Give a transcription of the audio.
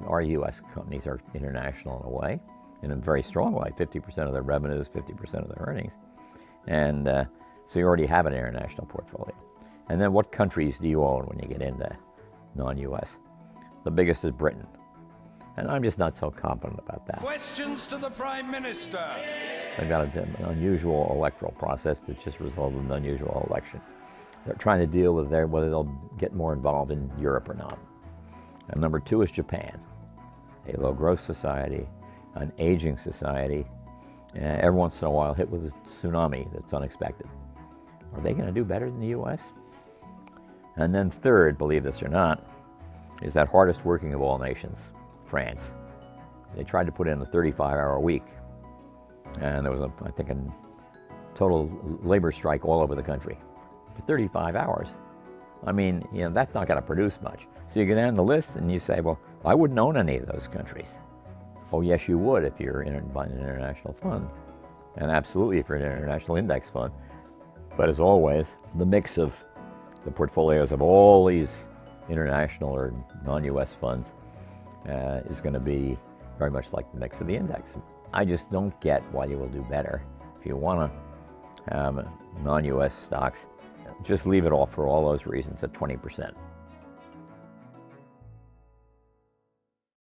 our U.S. companies are international in a way, in a very strong way. 50% of their revenues, 50% of their earnings. And so you already have an international portfolio. And then what countries do you own when you get into non-U.S.? The biggest is Britain. And I'm just not so confident about that. Questions to the Prime Minister. They've got an unusual electoral process that just resulted in an unusual election. They're trying to deal with whether they'll get more involved in Europe or not. And number two is Japan, a low-growth society, an aging society, every once in a while hit with a tsunami that's unexpected. Are they going to do better than the U.S.? And then third, believe this or not, is that hardest working of all nations, France. They tried to put in a 35-hour week, and there was, I think, a total labor strike all over the country for 35 hours. I mean, that's not going to produce much. So you go down the list and you say, well, I wouldn't own any of those countries. Oh, yes, you would if you're buying an international fund, and absolutely if you're an international index fund. But as always, the mix of the portfolios of all these international or non-U.S. funds is going to be very much like the mix of the index. I just don't get why you will do better. If you want to have non-U.S. stocks, just leave it off for all those reasons at 20%.